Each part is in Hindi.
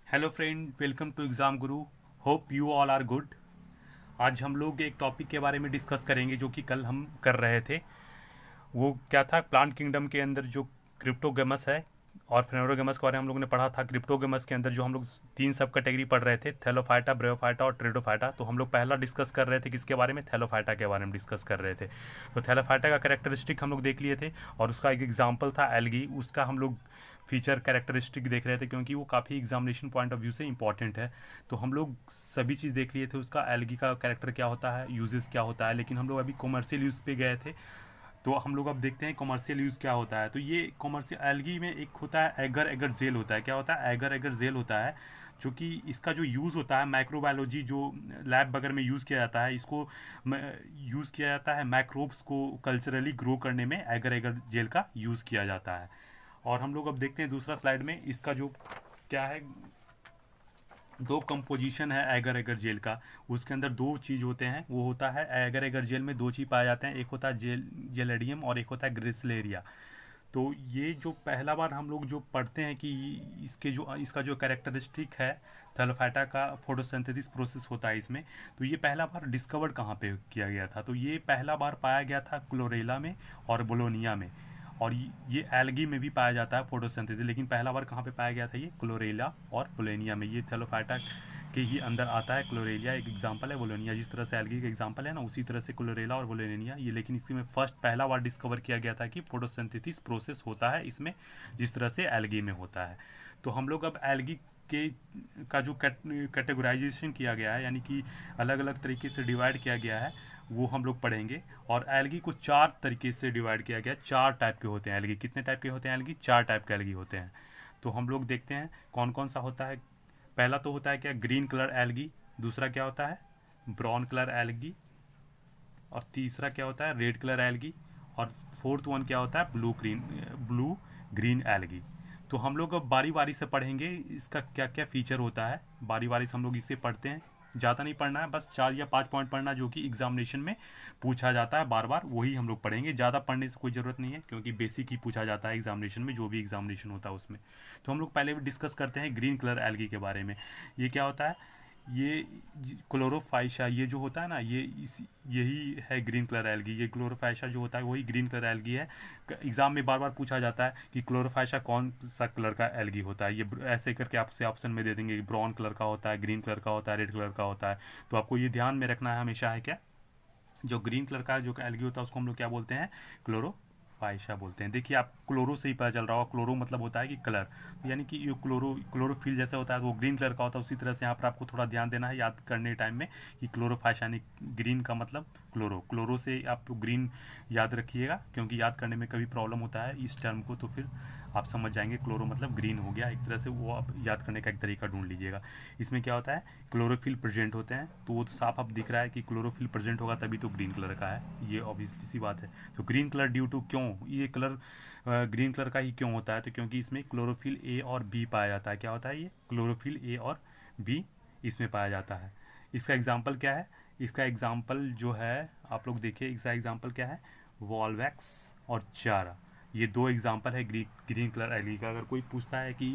Hello friend, welcome to exam Guru. Hope you all are good. आज हम लोग एक टॉपिक के बारे में डिस्कस करेंगे जो कि कल हम कर रहे थे। वो क्या था, प्लांट किंगडम के अंदर जो क्रिप्टोगेमस है और फेनोरोगेमस के बारे में हम लोग ने पढ़ा था। क्रिप्टोगेमस के अंदर जो हम लोग तीन सब कैटेगरी पढ़ रहे थे, थैलोफाइटा, ब्रेयोफाइटा और ट्रेडोफाइटा। तो हम लोग पहला डिस्कस कर रहे थे किसके बारे में, थैलोफाइटा के बारे में डिस्कस कर रहे थे। तो थैलोफाइटा का कैरेक्टरिस्टिक हम लोग देख लिए थे और उसका एक एग्जाम्पल था एल्गी। उसका हम लोग फीचर कैरेक्टरिस्टिक देख रहे थे क्योंकि वो काफ़ी एग्जामिनेशन पॉइंट ऑफ व्यू से इंपॉर्टेंट है। तो हम लोग सभी चीज़ देख लिए थे, उसका एल्गी का कैरेक्टर क्या होता है, यूजेस क्या होता है। लेकिन हम लोग अभी कॉमर्शियल यूज़ पे गए थे, तो हम लोग अब देखते हैं कॉमर्शियल यूज़ क्या होता है। तो ये कॉमर्शियल एल्गी में एक होता है एगर एगर जेल होता है। क्या होता है, एगर एगर जेल होता है, जो कि इसका जो यूज़ होता है माइक्रोबायोलॉजी जो लैब वगैरह में यूज़ किया जाता है, इसको यूज़ किया जाता है माइक्रोब्स को कल्चरली ग्रो करने में एगर एगर जेल का यूज़ किया जाता है। और हम लोग अब देखते हैं दूसरा स्लाइड में इसका जो क्या है, दो कंपोजिशन है एगर एगर जेल का। उसके अंदर दो चीज़ होते हैं, वो होता है एगर एगर जेल में दो चीज़ पाए जाते हैं, एक होता है जेलेडियम और एक होता है ग्रिसलेरिया। तो ये जो पहला बार हम लोग जो पढ़ते हैं कि इसका जो कैरेक्टरिस्टिक है, थैलोफाइटा का फोटोसिंथेसिस प्रोसेस होता है इसमें। तो ये पहला बार डिस्कवर्ड कहाँ पे किया गया था, तो ये पहला बार पाया गया था क्लोरेला में और बोलोनिया में। और ये एल्गी में भी पाया जाता है फोटोसिंथेसिस, लेकिन पहला बार कहाँ पे पाया गया था, ये क्लोरेला और बोलोनिया में। ये थैलोफाइटा के ही अंदर आता है। क्लोरेलिया एक एग्जांपल है, बोलोनिया जिस तरह से एल्गी का एग्जांपल है ना, उसी तरह से क्लोरेला और बोलोनिया ये। लेकिन इसी में फर्स्ट पहला बार डिस्कवर किया गया था कि फोटोसिंथेसिस प्रोसेस होता है इसमें, जिस तरह से एल्गी में होता है। तो हम लोग अब एल्गी के का जो कैटेगराइजेशन किया गया है, यानी कि अलग अलग तरीके से डिवाइड किया गया है, वो हम लोग पढ़ेंगे। और एल्गी को चार तरीके से डिवाइड किया गया है। चार टाइप के होते हैं एल्गी। कितने टाइप के होते हैं एल्गी, चार टाइप के एल्गी होते हैं। तो हम लोग देखते हैं कौन कौन सा होता है। पहला तो होता है क्या, ग्रीन कलर एल्गी। दूसरा क्या होता है, ब्राउन कलर एल्गी। और तीसरा क्या होता है, रेड कलर एल्गी। और फोर्थ वन क्या होता है, ब्लू ग्रीन एल्गी। तो हम लोग अब बारी बारी से पढ़ेंगे इसका क्या क्या फीचर होता है। बारी बारी से हम लोग इसे पढ़ते हैं। ज़्यादा नहीं पढ़ना है, बस 4 या 5 पॉइंट पढ़ना जो कि एग्जामिनेशन में पूछा जाता है बार बार, वही हम लोग पढ़ेंगे। ज़्यादा पढ़ने से कोई ज़रूरत नहीं है क्योंकि बेसिक ही पूछा जाता है एग्जामिनेशन में, जो भी एग्जामिनेशन होता है उसमें। तो हम लोग पहले भी डिस्कस करते हैं ग्रीन कलर एल्गी के बारे में। ये क्या होता है, ये क्लोरोफाइशा ये जो होता है ना, यही है ग्रीन कलर एल्गी। ये क्लोरोफाइशा जो होता है वही ग्रीन कलर एल्गी है। एग्जाम में बार बार पूछा जाता है कि क्लोरोफाइशा कौन सा कलर का एल्गी होता है। ये ऐसे करके आपसे ऑप्शन में दे देंगे, ब्राउन कलर का होता है, ग्रीन कलर का होता है, रेड कलर का होता है। तो आपको ये ध्यान में रखना है हमेशा है क्या, जो ग्रीन कलर का जो एल्गी होता है उसको हम लोग क्या बोलते हैं, क्लोरोफाइशा बोलते हैं। देखिए आप क्लोरो से ही पता चल रहा होगा, क्लोरो मतलब होता है कि कलर, यानी कि ये क्लोरोफिल जैसा होता है, वो ग्रीन कलर का होता है। उसी तरह से यहाँ पर आपको थोड़ा ध्यान देना है याद करने टाइम में कि क्लोरोफाइशा यानी ग्रीन का मतलब क्लोरो से आप ग्रीन याद रखिएगा, क्योंकि याद करने में कभी प्रॉब्लम होता है इस टर्म को, तो फिर आप समझ जाएंगे क्लोरो मतलब ग्रीन हो गया। एक तरह से वो आप याद करने का एक तरीका ढूंढ लीजिएगा। इसमें क्या होता है, क्लोरोफिल प्रेजेंट होते हैं, तो वो तो साफ अब दिख रहा है कि क्लोरोफिल प्रेजेंट होगा तभी तो ग्रीन कलर का है, ये ऑब्वियसली सी बात है। तो ग्रीन कलर ड्यू टू, क्यों ये कलर ग्रीन कलर का ही क्यों होता है, तो क्योंकि इसमें क्लोरोफिल ए और बी पाया जाता है। क्या होता है, ये क्लोरोफिल ए और बी इसमें पाया जाता है। इसका एग्जाम्पल क्या है, इसका एग्जाम्पल जो है आप लोग देखिए, इसका एग्जाम्पल क्या है, वॉल्वैक्स और चारा। ये दो एग्जाम्पल है ग्रीन कलर एल्गी का। अगर कोई पूछता है कि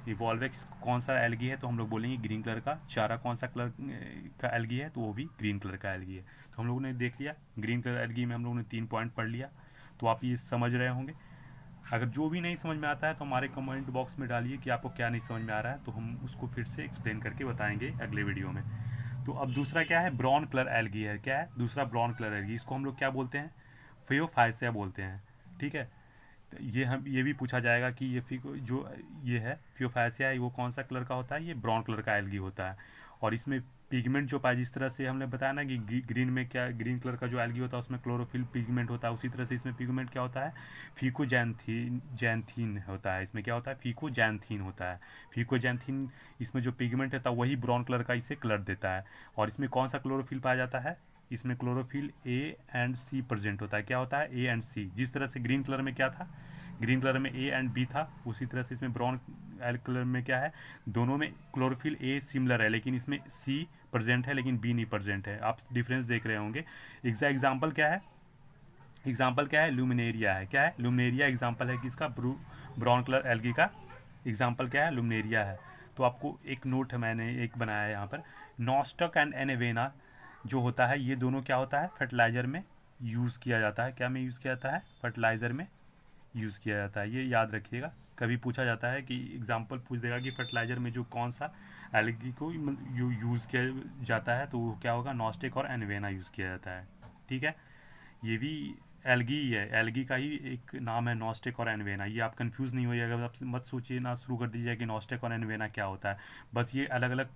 ये वॉल्वैक्स कौन सा एल्गी है, तो हम लोग बोलेंगे ग्रीन कलर का। चारा कौन सा कलर का एल्गी है, तो वो भी ग्रीन कलर का एल्गी है। तो हम लोगों ने देख लिया ग्रीन कलर एल्गी में हम लोगों ने 3 पॉइंट पढ़ लिया, तो आप ये समझ रहे होंगे। अगर जो भी नहीं समझ में आता है तो हमारे कमेंट बॉक्स में डालिए कि आपको क्या नहीं समझ में आ रहा है, तो हम उसको फिर से एक्सप्लेन करके बताएंगे अगले वीडियो में। तो अब दूसरा क्या है, ब्राउन कलर एल्गी है। क्या है दूसरा, ब्राउन कलर एल्गी। इसको हम लोग क्या बोलते हैं, फियोफाइसिया बोलते हैं। ठीक है, तो ये भी पूछा जाएगा कि ये जो ये है फियोफाइसिया है, वो कौन सा कलर का होता है, ये ब्राउन कलर का एल्गी होता है। और इसमें पिगमेंट जो पाए, जिस तरह से हमने बताया ना कि ग्रीन में क्या, ग्रीन कलर का जो एल्गी होता है उसमें क्लोरोफिल पिगमेंट होता है, उसी तरह से इसमें पिगमेंट क्या होता है, फीकोजैंथीन होता है। इसमें क्या होता है, फीकोजैंथीन होता है। फीकोजैंथीन इसमें जो पिगमेंट होता है वही ब्राउन कलर का इसे कलर देता है। और इसमें कौन सा क्लोरोफिल पाया जाता है, इसमें chlorophyll A and C present होता है। क्या होता है, ए एंड सी। जिस तरह से ग्रीन कलर में क्या था, ग्रीन कलर में ए एंड बी था, उसी तरह से इसमें ब्राउन कलर में क्या है, दोनों में क्लोरोफिल ए सिमिलर है, लेकिन इसमें सी प्रेजेंट है लेकिन बी नहीं प्रेजेंट है। आप डिफरेंस देख रहे होंगे। एग्जाम्पल क्या है, एग्जाम्पल क्या है, लुमिनेरिया है। क्या है, लुमिनेरिया एग्जाम्पल है किसका, ब्राउन कलर एल्गी का। एग्जाम्पल क्या है, लुमिनेरिया है। तो आपको एक नोट है, मैंने एक बनाया है यहाँ पर। नॉस्टक एंड एनेवेना जो होता है, ये दोनों क्या होता है, फर्टिलाइज़र में यूज़ किया जाता है। क्या में यूज़ किया जाता है? फर्टिलाइज़र में यूज़ किया जाता है। ये याद रखिएगा, कभी पूछा जाता है कि एग्जांपल पूछ देगा कि फर्टिलाइज़र में जो कौन सा एल्गी को यूज़ किया जाता है, तो वो क्या होगा, नॉस्टिक और एनवेना यूज़ किया जाता है। ठीक है, ये भी एल्गी ही है, एल्गी का ही एक नाम है नॉस्टिक और एनवेना। ये आप कंफ्यूज नहीं होइएगा, आप मत सोचिए ना शुरू कर दीजिए कि नॉस्टिक और एनवेना क्या होता है। बस ये अलग अलग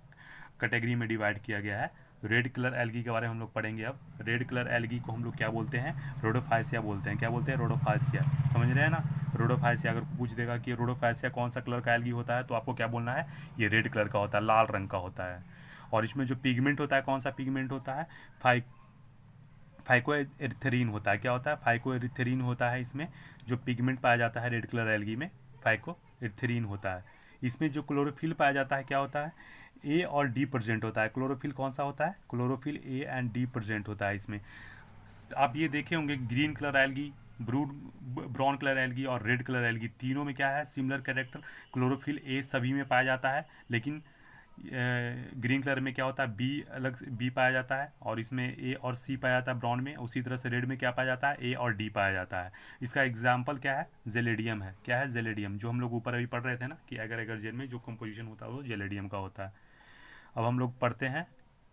कैटेगरी में डिवाइड किया गया है। रेड कलर एल्गी के बारे में हम लोग पढ़ेंगे अब। रेड कलर एल्गी को हम लोग क्या बोलते हैं? रोडोफाइसिया बोलते हैं। क्या बोलते हैं? रोडोफाइसिया। समझ रहे हैं ना? रोडोफाइसिया। अगर पूछ देगा कि रोडोफाइसिया कौन सा कलर का एल्गी होता है, तो आपको क्या बोलना है? ये रेड कलर का होता है, लाल रंग का होता है। और इसमें जो पिगमेंट होता है, कौन सा पिगमेंट होता है? फाइकोएरिथ्रीन होता है। क्या होता है? फाइकोएरिथ्रीन होता है। इसमें जो पिगमेंट पाया जाता है रेड कलर एल्गी में, फाइकोएरिथ्रीन होता है। इसमें जो क्लोरोफिल पाया जाता है, क्या होता है? ए और डी प्रेजेंट होता है। क्लोरोफिल कौन सा होता है? Chlorophyll A and D present होता है इसमें। आप ये देखे होंगे green colour algae, brown colour algae और रेड कलर एल्गी, तीनों में क्या है? Similar character. क्लोरोफिल ए सभी में पाया जाता है, लेकिन ग्रीन कलर में क्या होता है? बी अलग से बी पाया जाता है, और इसमें ए और सी पाया जाता है ब्राउन में। उसी तरह से रेड में क्या पाया जाता है? ए और डी पाया जाता है। इसका एग्जाम्पल क्या है? जेलेडियम है। क्या है? जेलेडियम, जो हम लोग ऊपर अभी पढ़ रहे थे ना कि अगर अगर जेल में जो कंपोजिशन होता है वो जेलेडियम का होता है। अब हम लोग पढ़ते हैं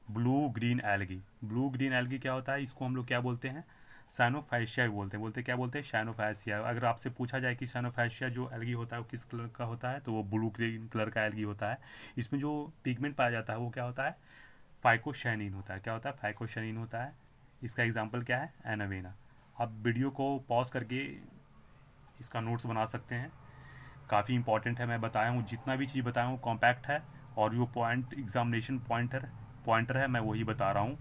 blue green algae. Blue green algae क्या होता है? इसको हम लोग क्या बोलते हैं? साइनोफाइशिया बोलते हैं। बोलते क्या बोलते हैं? साइनोफाइशिया। अगर आपसे पूछा जाए कि साइनोफाइशिया जो एल्गी होता है वो किस कलर का होता है, तो वो ब्लू ग्रीन कलर का एल्गी होता है। इसमें जो पिगमेंट पाया जाता है वो क्या होता है? फाइकोशैनिन होता है। क्या होता है? फाइकोशैनिन होता है। इसका एग्जाम्पल क्या है? एनावेना। आप वीडियो को पॉज करके इसका नोट्स बना सकते हैं, काफ़ी इंपॉर्टेंट है। मैं बताया हूँ, जितना भी चीज़ बताया हूँ कॉम्पैक्ट है, और जो पॉइंट एग्जामिनेशन पॉइंटर है मैं वही बता रहा हूँ।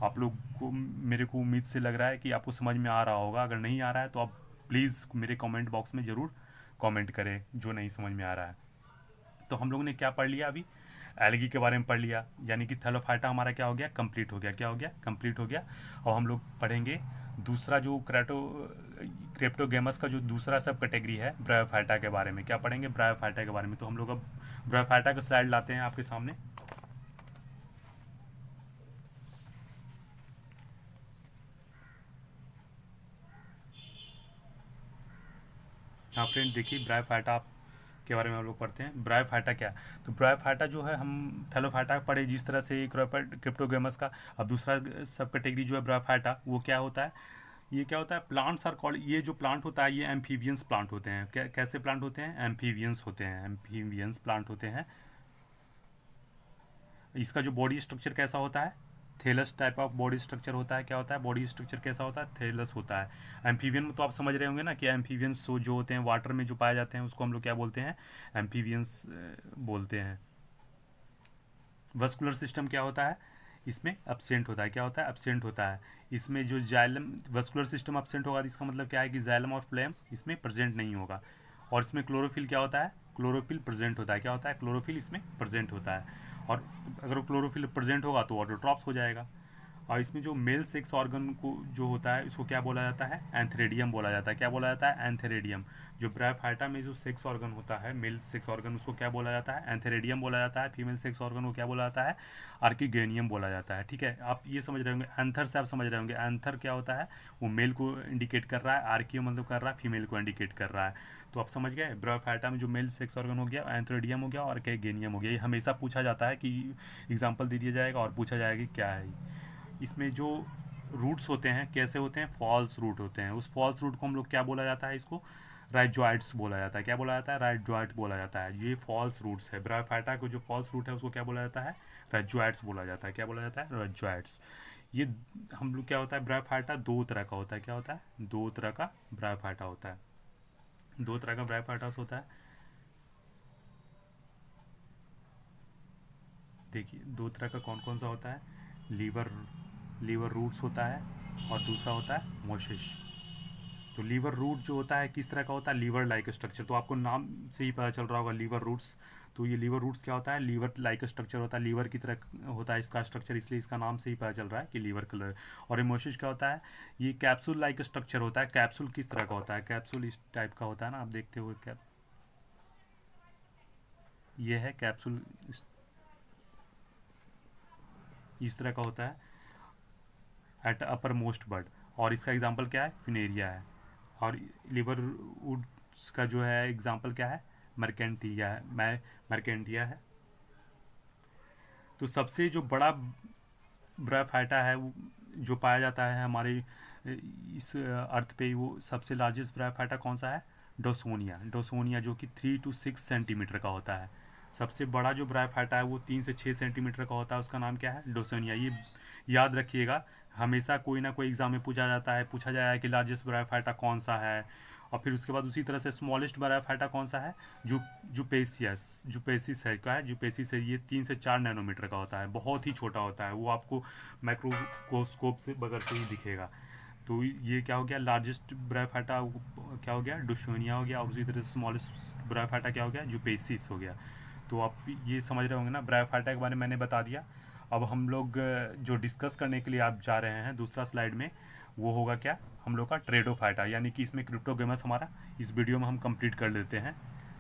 आप लोग को, मेरे को उम्मीद से लग रहा है कि आपको समझ में आ रहा होगा। अगर नहीं आ रहा है तो आप प्लीज़ मेरे कमेंट बॉक्स में ज़रूर कमेंट करें जो नहीं समझ में आ रहा है। तो हम लोग ने क्या पढ़ लिया अभी? एल्गी के बारे में पढ़ लिया, यानी कि थैलोफाइटा हमारा क्या हो गया? कंप्लीट हो गया। क्या हो गया? कंप्लीट हो गया। और हम लोग पढ़ेंगे दूसरा जो क्रेप्टोगेमस का जो दूसरा सब कैटेगरी है, ब्रायोफाइटा के बारे में। क्या पढ़ेंगे? ब्रायोफाइटा के बारे में। तो हम लोग अब ब्रायोफाइटा का स्लाइड लाते हैं आपके सामने। हाँ फ्रेंड, देखिए ब्रायोफाइटा के बारे में हम लोग पढ़ते हैं। ब्रायोफाइटा क्या? तो ब्रायोफाइटा जो है, हम थैलोफाइटा पढ़े जिस तरह से क्रिप्टोगेमस का। अब दूसरा सब कैटेगरी जो है ब्रायोफाइटा, वो क्या होता है? ये क्या होता है? प्लांट्स आर कॉल्ड, ये जो प्लांट होता है ये एम्फीबियंस प्लांट होते हैं। कैसे प्लांट होते हैं? एम्फीबियंस होते हैं। एम्फीबियंस प्लांट होते हैं। इसका जो बॉडी स्ट्रक्चर कैसा होता है? Thales type of body structure होता है। क्या होता है? बॉडी स्ट्रक्चर कैसा होता है? थेलस होता है। एम्फीबियन में तो आप समझ रहे होंगे ना कि एम्फीबियंस जो होते हैं वाटर में जो पाए जाते हैं उसको हम लोग क्या बोलते हैं? एम्फीबियंस बोलते हैं। वस्कुलर सिस्टम क्या होता है? इसमें एब्सेंट होता है। क्या होता है? एब्सेंट होता है। इसमें जो जाइलम, वस्कुलर सिस्टम एब्सेंट होगा, इसका मतलब क्या है कि जाइलम और फ्लेम इसमें प्रेजेंट नहीं होगा। और इसमें क्लोरोफिल क्या होता है? क्लोरोफिल प्रेजेंट होता है। क्या होता है? क्लोरोफिल इसमें प्रेजेंट होता है। और अगर क्लोरोफिल प्रेजेंट होगा तो ऑटोट्रॉप्स हो जाएगा। और इसमें जो मेल सेक्स ऑर्गन को जो होता है इसको क्या बोला जाता है? एंथेरेडियम बोला जाता है। क्या बोला जाता है? एंथेरेडियम। जो ब्रायोफाइटा में जो सेक्स ऑर्गन होता है, मेल सेक्स ऑर्गन, उसको क्या बोला जाता है? एंथेरेडियम बोला जाता है। फीमेल सेक्स ऑर्गन को क्या बोला जाता है? आर्किगेनियम बोला जाता है। ठीक है, आप ये समझ रहे होंगे। एंथर से आप समझ रहे होंगे, एंथर क्या होता है? वो मेल को इंडिकेट कर रहा है, आर्कियो मतलब कर रहा है फीमेल को इंडिकेट कर रहा है। तो आप समझ गए, ब्रायोफाइटा में जो मेल सेक्स ऑर्गन हो गया, एंथेरेडियम हो गया और आर्किगेनियम हो गया। ये हमेशा पूछा जाता है कि एग्जाम्पल दे दिया जाएगा और पूछा जाएगा कि क्या है। इसमें जो रूट्स होते हैं कैसे होते हैं? फॉल्स रूट होते हैं। उस फॉल्स रूट को हम लोग क्या बोला जाता है? इसको राइजॉइड्स बोला जाता है। क्या बोला जाता है? राइजॉइड बोला जाता है। ये फॉल्स रूट्स है। ब्रायोफाइटा को जो फॉल्स रूट है उसको क्या बोला जाता है? राइजॉइड्स बोला जाता है। क्या बोला जाता है? राइजॉइड्स। ये हम लोग क्या होता है? ब्रायोफाइटा दो तरह का होता है। क्या होता है? दो तरह का ब्रायोफाइटा होता है। दो तरह का ब्रायोफाइटास होता है। देखिए दो तरह का कौन कौन सा होता है? लीवर रूट्स होता है, और दूसरा होता है मोशिश। तो लीवर रूट जो होता है किस तरह का होता है? Liver like structure. तो आपको नाम से ही पता चल रहा होगा लीवर रूट्स। तो ये लीवर रूट्स क्या होता है? लीवर लाइक स्ट्रक्चर होता है, लीवर की तरह होता है इसका स्ट्रक्चर, इसलिए इसका नाम से ही पता चल रहा है कि लीवर कलर। और एमोसिस क्या होता है? ये कैप्सूल लाइक स्ट्रक्चर होता है। कैप्सूल किस तरह का होता है? कैप्सूल इस टाइप का होता है ना, आप देखते हुए। ये है कैप्सूल, इस तरह का होता है एट अपर मोस्ट बर्ड। और इसका एग्जांपल क्या है, फिनेरिया है। और लिवरवुड्स का जो है एग्जांपल क्या है, मर्केंटिया है, मर्केंटिया है। तो सबसे जो बड़ा ब्रायोफाइटा है जो पाया जाता है हमारे इस अर्थ पे, वो सबसे लार्जेस्ट ब्रायोफाइटा कौन सा है, डोसोनिया। डोसोनिया जो कि 3 to 6 सेंटीमीटर का होता है। सबसे बड़ा जो ब्रायोफाइटा है वो 3 से 6 सेंटीमीटर का होता है, उसका नाम क्या है, डोसोनिया। ये याद रखिएगा, हमेशा कोई ना कोई एग्जाम में पूछा जाता है, पूछा जाएगा कि लार्जेस्ट ब्रायोफाइटा कौन सा है। और फिर उसके बाद उसी तरह से स्मॉलेस्ट ब्रायोफाइटा कौन सा है, जुपेसिस है। क्या है, जुपेसिस है। ये 3 से 4 नैनोमीटर का होता है, बहुत ही छोटा होता है, वो आपको माइक्रोस्कोप से बगैर से ही दिखेगा। तो ये क्या हो गया, लार्जेस्ट ब्रायोफाइटा क्या हो गया, डोसोनिया हो गया। और उसी तरह से स्मॉलेस्ट ब्रायोफाइटा क्या हो गया, जुपेसिस हो गया। तो आप ये समझ रहे होंगे ना, ब्रायोफाइटा के बारे में मैंने बता दिया। अब हम लोग जो डिस्कस करने के लिए आप जा रहे हैं दूसरा स्लाइड में, वो होगा क्या, हम लोग का ट्रेडोफाइटा, यानी कि इसमें क्रिप्टोगेमस हमारा इस वीडियो में हम कंप्लीट कर लेते हैं।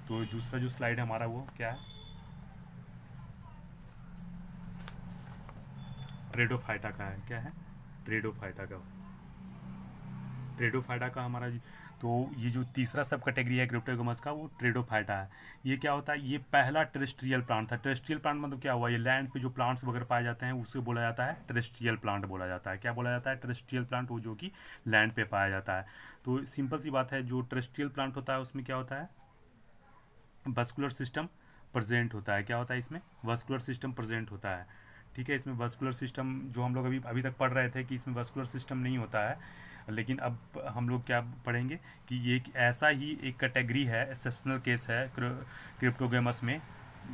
तो दूसरा जो स्लाइड है हमारा वो क्या है, ट्रेडोफाइटा का है। क्या है, ट्रेडोफाइटा का। ट्रेडोफाइटा का हमारा तो ये जो तीसरा सब कैटेगरी है क्रिप्टोगेमस का, वो ट्रेडोफाइटा है। ये क्या होता है, ये पहला टेरेस्ट्रियल प्लांट था। टेरेस्ट्रियल प्लांट मतलब क्या हुआ, ये लैंड पे जो प्लांट्स वगैरह पाए जाते हैं उससे बोला जाता है टेरेस्ट्रियल प्लांट बोला जाता है। क्या बोला जाता है, टेरेस्ट्रियल प्लांट, वो जो कि लैंड पे पाया जाता है। तो सिंपल सी बात है, जो टेरेस्ट्रियल प्लांट होता है उसमें क्या होता है, वस्कुलर सिस्टम प्रेजेंट होता है। क्या होता है इसमें, वस्कुलर सिस्टम प्रेजेंट होता है। ठीक है, इसमें वस्कुलर सिस्टम जो हम लोग अभी अभी तक पढ़ रहे थे कि इसमें वस्कुलर सिस्टम नहीं होता है, लेकिन अब हम लोग क्या पढ़ेंगे कि ये एक ऐसा ही एक कैटेगरी है, एक्सेप्शनल केस है क्रिप्टोगेमस में,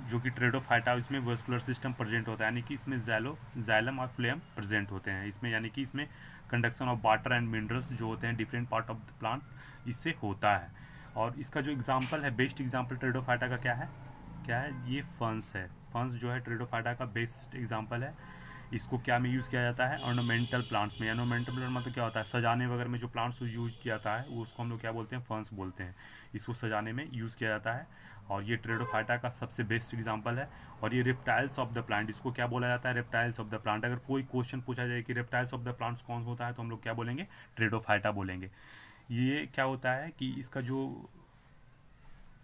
जो कि ट्रेडोफाइटा, इसमें वस्कुलर सिस्टम प्रेजेंट होता है, यानी कि इसमें जाइलम और फ्लेम प्रेजेंट होते हैं इसमें, यानी कि इसमें conduction of water and minerals जो होते हैं different part of the plant इससे होता है। और इसका जो एग्जाम्पल है, बेस्ट एग्जाम्पल ट्रेडोफाइटा का क्या है, क्या है, ये फंस है। फंस जो है ट्रेडोफाइटा का बेस्ट एग्जाम्पल है। इसको क्या में यूज़ किया जाता है, ऑर्नामेंटल प्लांट्स में। ऑर्नामेंटल प्लांट मतलब क्या होता है, सजाने वगैरह में जो प्लांट्स यूज किया जाता है वो उसको हम लोग क्या बोलते हैं, फंस बोलते हैं। इसको सजाने में यूज़ किया जाता है। और ये ट्रेडोफाइटा का सबसे बेस्ट एग्जाम्पल है। और ये रेप्टाइल्स ऑफ द प्लांट, इसको क्या बोला जाता है, रेप्टाइल्स ऑफ द प्लांट। अगर कोई क्वेश्चन पूछा जाए कि रेप्टाइल्स ऑफ द प्लांट्स कौन होता है, तो हम लोग क्या बोलेंगे, ट्रेडोफाइटा बोलेंगे। ये क्या होता है कि इसका जो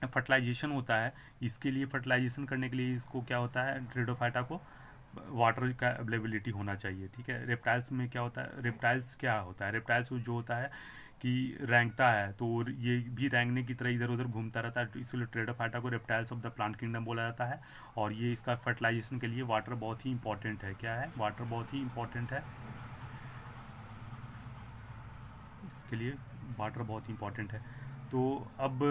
फर्टिलाइजेशन होता है, इसके लिए फर्टिलाइजेशन करने के लिए इसको क्या होता है, ट्रेडोफाइटा को वाटर का अवेलेबिलिटी होना चाहिए। ठीक है, रेप्टाइल्स में क्या होता है, रेप्टाइल्स क्या होता है, रेप्टाइल्स जो होता है कि रेंगता है, तो ये भी रेंगने की तरह इधर उधर घूमता रहता है, तो इसलिए ट्रेडोफाइटा को reptiles of the plant kingdom बोला जाता है। और ये इसका फर्टिलाइजेशन के लिए वाटर बहुत ही इंपॉर्टेंट है। क्या है, वाटर बहुत ही इंपॉर्टेंट है, इसके लिए वाटर बहुत इंपॉर्टेंट है। तो अब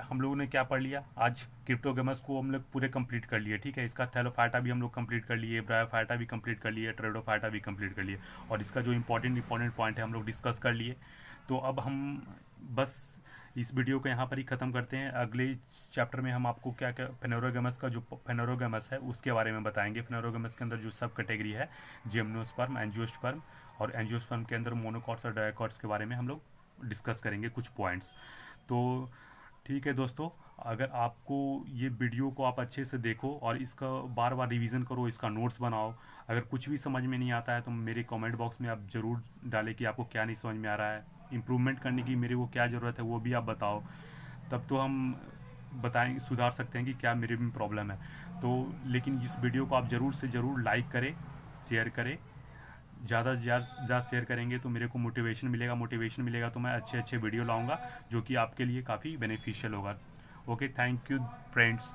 हम लोगों ने क्या पढ़ लिया आज, क्रिप्टोगेमस को हम लोग पूरे कंप्लीट कर लिए। ठीक है, इसका थैलोफाइटा भी हम लोग कंप्लीट कर लिए, ब्रायोफाइटा भी कंप्लीट कर लिए, ट्रेडोफाइटा भी कंप्लीट कर लिए। और इसका जो इंपॉर्टेंट पॉइंट है हम लोग डिस्कस कर लिए। तो अब हम बस इस वीडियो को यहाँ पर ही ख़त्म करते हैं। अगले चैप्टर में हम आपको क्या क्या फेनोरोगेमस का जो फेनोरोगेमस है उसके बारे में बताएंगे। फेनोरोगेमस के अंदर जो सब कैटेगरी है, जिम्नोस्पर्म, एंजियोस्पर्म, और एंजियोस्पर्म के अंदर मोनोकॉट्स और डायकॉट्स के बारे में हम लोग डिस्कस करेंगे कुछ पॉइंट्स। तो ठीक है दोस्तों, अगर आपको ये वीडियो को आप अच्छे से देखो और इसका बार बार रिवीजन करो, इसका नोट्स बनाओ। अगर कुछ भी समझ में नहीं आता है तो मेरे कमेंट बॉक्स में आप ज़रूर डालें कि आपको क्या नहीं समझ में आ रहा है, इम्प्रूवमेंट करने की मेरे को क्या ज़रूरत है वो भी आप बताओ। तब तो हम बताएं, सुधार सकते हैं कि क्या मेरे में प्रॉब्लम है। तो लेकिन इस वीडियो को आप ज़रूर से ज़रूर लाइक करें, शेयर करें। ज़्यादा से ज़्यादा शेयर करेंगे तो मेरे को मोटिवेशन मिलेगा, तो मैं अच्छे अच्छे वीडियो लाऊंगा जो कि आपके लिए काफ़ी बेनिफिशियल होगा। Okay, thank you friends.